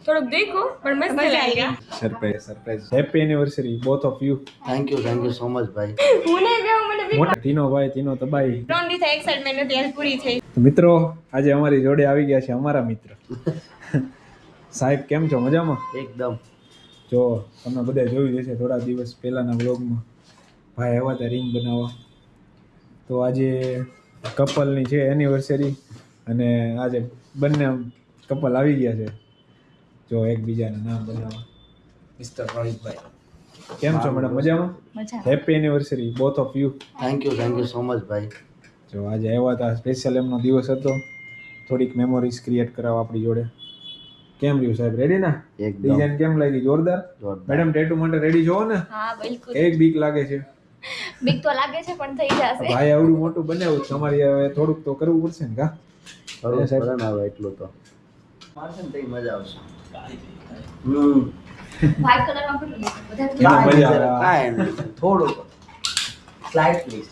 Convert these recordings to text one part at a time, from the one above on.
થોડુંક દેખો પણ મસ્ત લાગ્યા. Surprise happy anniversary both of you. Thank you so much ભાઈ. હું નહીં ગયો મને મોટા તીનો ભાઈ તીનો તબાઈ. 3 દિવસ એક્સાઇટમેન્ટ હતી આજ પૂરી થઈ. તો મિત્રો આજે અમારી જોડે આવી ગયા છે અમારા મિત્ર સાહેબ. કેમ છો? મજામાં? એકદમ. જો તમે બધા જોયું હશે થોડા દિવસ પહેલાના વ્લોગમાં ભાઈ આવ્યા હતા રિંગ બનાવવા. તો આજે કપલની છે એનિવર્સરી અને આજે બંને કપલ આવી ગયા છે. જો એકબીજાના નામ બનાવવા. મિસ્ટર રોહિતભાઈ, કેમ છો મેડમ? મજામાં? Happy anniversary both of you. Thank you so much ભાઈ. જો આજે આવ્યા હતા, સ્પેશિયલ એમનો દિવસ હતો, થોડીક મેમોરીઝ ક્રિએટ કરાવવા આપણી જોડે. કેમ રહ્યું સાહેબ? રેડી ના? એકદમ. ડિઝાઇન કેમ લાગી? જોરદાર. મેડમ ટેટુ માટે રેડી છો ને? હા બિલકુલ. એક બીક લાગે છે. બીક તો લાગે છે પણ થઈ જશે. ભાઈ આવડું મોટું બનાવ્યું, તમારી હવે થોડુંક તો કરવું પડશે ને? કા બરાબર સાહેબ ના આવે એટલું તો મારશે ને તઈ મજા આવશે. વ્હાઈટ કલરમાં કેટલું એમાં વધારે મજા આવે. કાંઈ નહીં, થોડુંક સ્લાઇટલી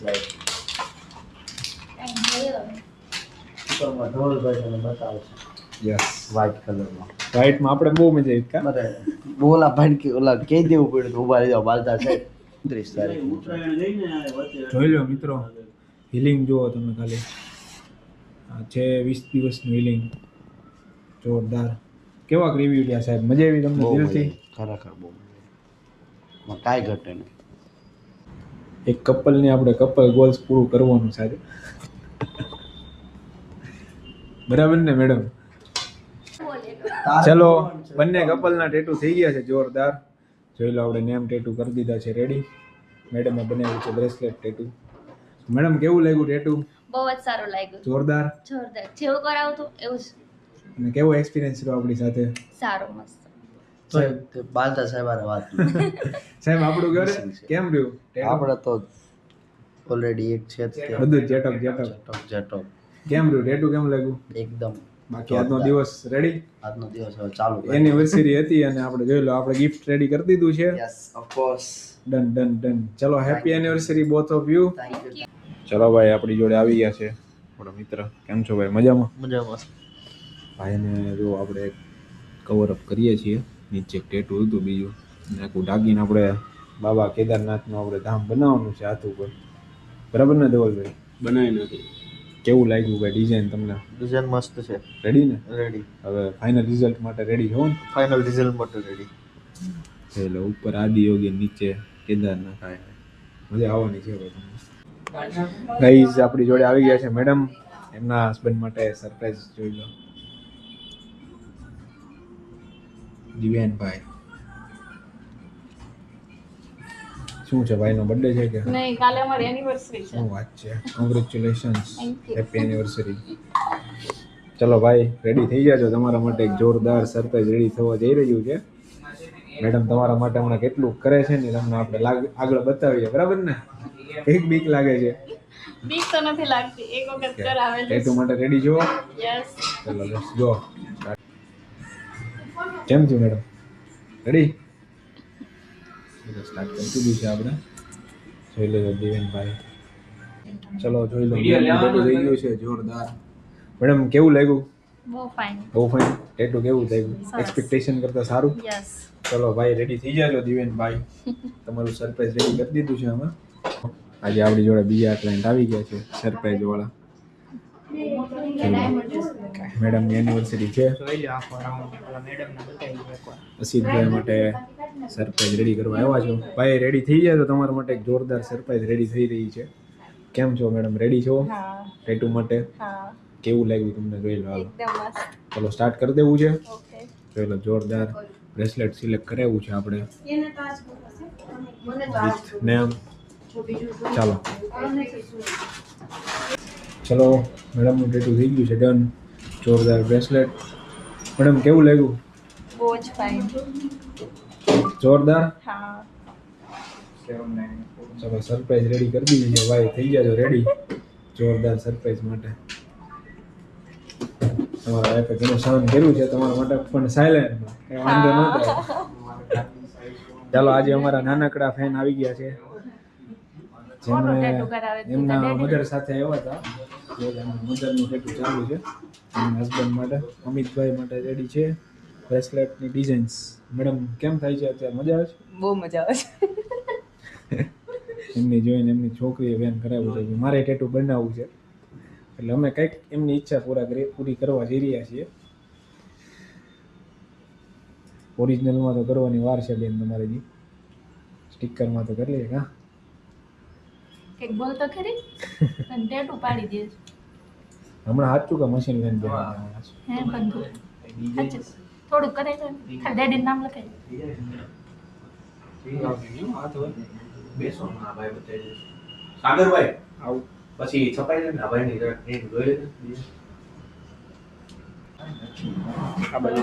ઉપરમાં ઢોલભાઈ તમને બતાવશે. યસ, વ્હાઈટ કલરમાં. વ્હાઈટમાં આપણે બહુ મજા આવી. કા બરાબર. બોલા ભાઈ કે ઓલા કહી દેવું પડ્યું તો ઉભા રહી જાવ બાલતા છે. 30 તારીખ જોઈ લો મિત્રો, હિલિંગ જુઓ તમે ખાલી. આ છે 20 દિવસનું હિલિંગ. જોરદાર. કેવા રિવ્યુ રહ્યા સાહેબ? મજા આવી તમને દિલથી? ખરેખર બહુ મજા. કાંઈ ઘટે નહીં. એક કપલની આપણે કપલ ગોલ્સ પૂરું કરવાનું સાહેબ. બરાબર ને મેડમ? ચલો, બંને કપલના ટેટુ થઈ ગયા છે જોરદાર. જોઈ લો, આપણે નેમ ટેટુ કરી દીધા છે રેડી. મેડમે બનાવ્યું છે બ્રેસલેટ ટેટુ. મેડમ કેવું લાગ્યું ટેટુ? બહુ જ સારું લાગ્યું. જોરદાર. જોરદાર. જેવું કરાવું તો એવું જ અને કેવો એક્સપિરિયન્સ રહ્યો આપણી સાથે? સારું મસ્ત. તો બાલતા સાહેબ વાત સાહેબ આપણું ઘરે કેમ રહ્યું tattoo? આપણે તો ઓલરેડી એક છે જ તે. બધું જેટક જેટો કેમ રહ્યું ટેટુ? કેમ લાગ્યું? એકદમ. બાકી આજનો દિવસ રેડી? આજનો દિવસ હવે ચાલુ એનિવર્સરી હતી અને આપણે જોઈ લો, આપણે ગિફ્ટ રેડી કરી દીધું છે. Yes of course. Done done done. ચલો, happy anniversary both of you. Thank you. ચલો ભાઈ, આપણી જોડે આવી ગયા છે આપણો મિત્ર. કેમ છો ભાઈ? મજામાં? મજામાં. ભાઈને જો આપણે કવર અપ કરીએ છીએ. નીચે એક ટેટુ હતું બીજું, અને આખું ઢાંકીને આપણે બાબા કેદારનાથનું આપણે ધામ બનાવવાનું છે હાથ ઉપર. બરાબર ને દેવલભાઈ? બનાવી નથી. કેવું લાગ્યું ભાઈ ડિઝાઇન તમને? ડિઝાઇન મસ્ત છે. રેડી ને? રેડી. હવે ફાઇનલ રિઝલ્ટ માટે રેડી છો ને? ફાઇનલ રિઝલ્ટ માટે રેડી. એટલે ઉપર આદિયોગી, નીચે કેદારનાથ. મજા આવવાની છે ભાઈ તમને. ગાઈઝ આપણી જોડે આવી ગયા છે મેડમ. એમના હસબન્ડ માટે સરપ્રાઈઝ જોઈ લો. દિવ્યાનભાઈ, શું છે ભાઈનો બર્થડે છે કે નહીં? કાલે અમારી એનિવર્સરી છે. શું વાત છે? Congratulations, Thank you. Happy anniversary. ચલો ભાઈ, રેડી થઈ જાજો. તમારા માટે એક જોરદાર સરપ્રાઈઝ રેડી થવા જઈ રહ્યું છે. મેડમ તમારા માટે હમણાં કેટલું કરે છે ને તમને આપણે આગળ બતાવીએ. બરાબર ને? એક બીક લાગે છે? બીક તો નથી લાગતી, એક વખત કરાવેલું. ટેટુ માટે રેડી છો? યસ. ચલો લેટ્સ ગો. કેમ છો મેડમ? રેડી? સ્ટાર્ટ કરી દીધું છે આપણે. જોઈ લેજો દિવેનભાઈ. ચલો જોઈ લો, ટેટુ થઈ ગયું છે જોરદાર. મેડમ કેવું લાગ્યું? બહુ ફાઇન. બહુ ફાઇન. ટેટુ કેવું લાગ્યું? સરસ. એક્સપેક્ટેશન કરતા સારું? યસ. ચલો ભાઈ, રેડી થઈ જાજો દિવેનભાઈ. તમારું સરપ્રાઈઝ રેડી કરી દીધું છે અમે. આજે આપણી જોડે બીજા ક્લાયન્ટ આવી ગયા છે સરપ્રાઈઝ વાળા. મેડમની એનિવર્સરી છે. અસીતભાઈ માટે સરપ્રાઈઝ રેડી કરવા આવ્યા છો. ભાઈ રેડી થઈ જાય તો તમારા માટે એક જોરદાર સરપ્રાઈઝ રેડી થઈ રહી છે. કેમ છો મેડમ? રેડી છો હા. ટેટુ માટે? હા. કેવું લાગ્યું તમને? જોઈ લો હાલો. એકદમ મસ્ત. ચલો સ્ટાર્ટ કરી દેવું છે. ઓકે. જોઈ લો, જોરદાર બ્રેસલેટ સિલેક્ટ કરાવ્યું છે આપણે. નેમ. ચાલો ચલો, મેડમનું ટેટુ થઈ ગયું છે ડન. જોરદાર બ્રેસલેટ. મેડમ કેવું લાગ્યું? બહુ જ ફાઇન. જોરદાર. હા. ચલો સરપ્રાઈઝ રેડી કરી દીધી છે ભાઈ. થઈ જાજો રેડી જોરદાર સરપ્રાઈઝ માટે. તમારા વાઈફે ઘણું સહન કર્યું છે તમારા માટે, પણ સાયલેન્ટમાં એ વાંધો ન થાય. ચાલો, આજે અમારા નાનકડા ફેન આવી ગયા છે, જેમણે એમના મધર સાથે આવ્યા હતા. મધરનું ટેટુ ચાલુ છે. એમના હસબન્ડ માટે, અમિતભાઈ માટે રેડી છે. બ્રેસલેટની ડિઝાઇન્સ. મેડમ કેમ થાય છે અત્યારે? મજા આવે બહુ મજા આવે છે. છે? એમની જોઈને એમની છોકરીએ બેન કરાવ્યું છે કે મારે ટેટુ બનાવવું છે, એટલે અમે કંઈક એમની ઈચ્છા પૂરી કરવા જઈ રહ્યા છીએ. ઓરિજિનલમાં તો કરવાની વાર છે બેન તમારે જી, સ્ટીકરમાં તો કરી લઈએ હા. કંઈક બોલ તો ખરી અને ટેટુ પાડી દે હમણાં સાચું કે મશીન લઈને બેઠા હે બંધુ સાચું થોડુંક કરે છે ખાલી ડેડી નામ લખાય સાગરભાઈ આવું પછી છપાઈ જાય ને આ ભાઈની ટ્રેન જોઈ આ બાજુ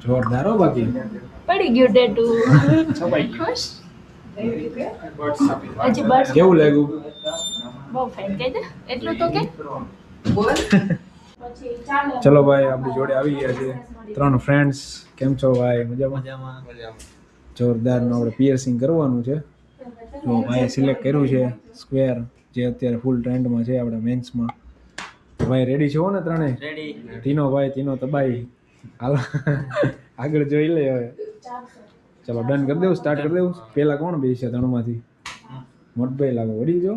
જોરદાર હો. બાકી પડી ગયું ટેટુ છપાઈ ગયું. ખુશ હજી બસ કેવું લાગ્યું? બહુ ફાઇન કહી દે એટલું તો કે પછી ચાલો ચલો ભાઈ, આપણી જોડે આવી ગયા છે 3 ફ્રેન્ડ્સ. કેમ છો ભાઈ? મજામાં? જોરદારનું આપણે પિયર્સિંગ કરવાનું છે. તો ભાઈએ સિલેક્ટ કર્યું છે સ્ક્વેર, જે અત્યારે ફૂલ ટ્રેન્ડમાં છે આપણા મેન્સમાં. ભાઈ રેડી છો ને ત્રણેય? રેડી. તીનો ભાઈ, તીનો તબાઈ. હાલો આગળ જોઈ લે હવે. ચલો ડન કરી દેવું, સ્ટાર્ટ કરી દેવું. પહેલા કોણ બેસશે ત્રણમાંથી? મોટભાઈ લાગો વડી જો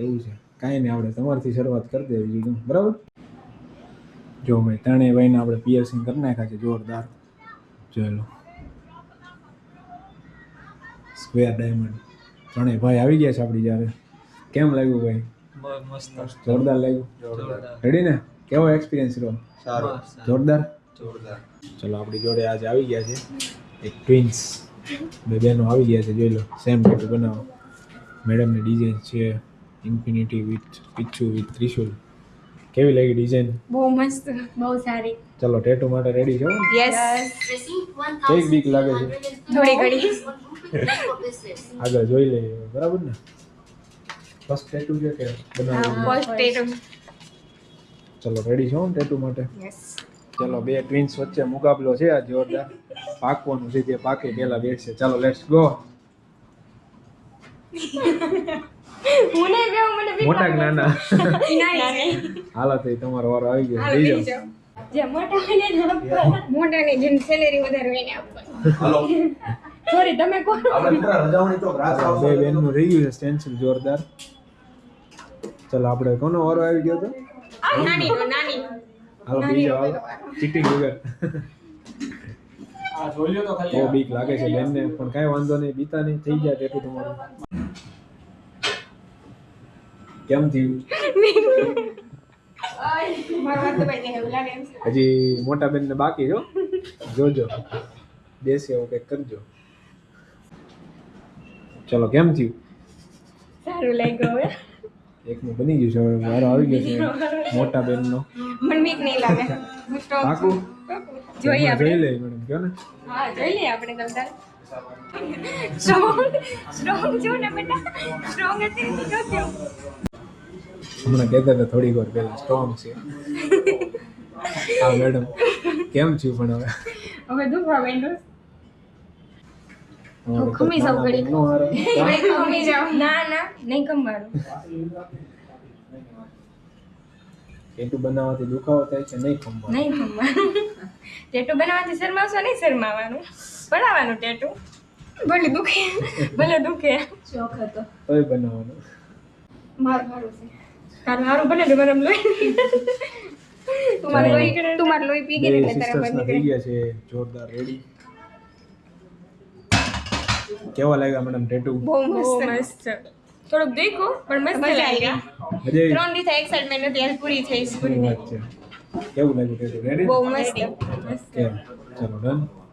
એવું છે. કાંઈ નહીં, આપણે તમારથી શરૂઆત કરી દેવી બીજું બરાબર. જો ભાઈ ત્રણેય ભાઈને આપણે પિયર્સિંગ કરી નાખ્યા છે જોરદાર. જોઈ લો સ્ક્વેર ડાયમંડ. ત્રણેય ભાઈ આવી ગયા છે આપણી જ્યારે. કેમ લાગ્યું ભાઈ? જોરદાર લાગ્યું. રેડી ને? કેવો એક્સપિરિયન્સ રહ્યો? સારું. જોરદાર. ચલો આપણી જોડે આજે આવી ગયા છે એક ટ્વિન્સ, બે બહેનો આવી ગયા છે. જોઈ લો સેમ ટેટુ બનાવો. મેડમની ડિઝાઇન છે ઇન્ફિનિટી વિથ પિચ્છુ વિથ ત્રિશુલ. કેવી લાગી ડિઝાઇન? બહુ મસ્ત બહુ સારી. ચલો ટેટુ માટે રેડી છો? યસ. કેવી બીક લાગે છે? થોડી ઘણી આગળ જોઈ લઈએ બરાબર ને. ફર્સ્ટ ટેટુ છે કે બનાવવું? ફર્સ્ટ ટેટુ ચલો રેડી છો ને ટેટુ માટે? યસ. ચલો બે ટ્વિન્સ વચ્ચે મુકાબલો છે આ જોરદાર. પાકવાનું છે, જે પાકે પહેલા બેસશે. ચાલો લેટ્સ ગો. મને કેવું મને બીક મોટા કે નાના? નાની હાલો તો તમારો વારો આવી ગયો. લઈ જાઓ. જે મોટા હોય ને મોટાની જેમ સેલેરી વધારે હોય ને આપવાની. હાલો સોરી તમે કોણ? આપણે પૂરા રજાઓની તો રાત બે બેનનું રહી ગયું છે સ્ટેન્સિલ જોરદાર. ચલો આપણે કોનો વારો આવી ગયો તો? નાની નો નાની હાલો બીજો હાલો ચીટિંગ વગર. બહુ બીક લાગે છે બેનને, પણ કાંઈ વાંધો નહીં, બીતા નહીં, થઈ જાય ટેટુ તમારું. કેમ થયું? મારા તો ભાઈ એવું લાગે એમ છે. હજી મોટા બેનને બાકી જો, જોજો બેસે એવું કંઈક કરજો. ચલો કેમ થયું? સારું લાગ્યું હવે. એકનું બની ગયું છે, હવે વારો આવી ગયો છે મોટા બેનનો. મને બીક નહીં લાગે. હું strong પાકું? જોઈએ આપણે. જોઈ લઈએ મેડમ, કયો ને. હા જોઈ લઈએ આપણે તમતાર. સ્ટ્રોંગ જો ને બેટા. સ્ટ્રોંગ હતી ને જો કેવું. હમણાં કહેતા હતા થોડીક વાર પહેલા સ્ટ્રોંગ છે. હા મેડમ કેમ થયું પણ હવે? હવે દુખવા માંડ્યું. ખમી જાવ ઘડીક. નો હારે. ખમી જાવ. ના ના નહીં ખમવાનું. ટેટુ બનાવવાથી દુખાવો થાય છે? નહીં ખમવાનું. નહીં ખમવાનું. ટેટુ બનાવવાથી શરમાવશો નહીં શરમાવાનું. બનાવવાનું ટેટુ. ભલે દુખે ભલે દુખે. શોખ હતો. તોય બનાવવાનું. મારું સારું છે. તારું સારું ભલે ને ગરમ લોહી. તમારે લોહી પી ગઈ બે એટલે તારા સિસ્ટર્સના બંધ થઈ ગયા છે જોરદાર રેડી. કેવા લાગ્યા મેડમ ટેટુ? બહુ મસ્ત. થોડુંક દેખો પણ મસ્ત લાગ્યા. હજી 3 દિવસ એક્સાઇટમેન્ટ હતી આજ પૂરી થઈ પૂરી વાત છે. કેવું લાગ્યું ટેટુ? રેડી? બહુ મસ્ત. કેમ? ચલો ડન.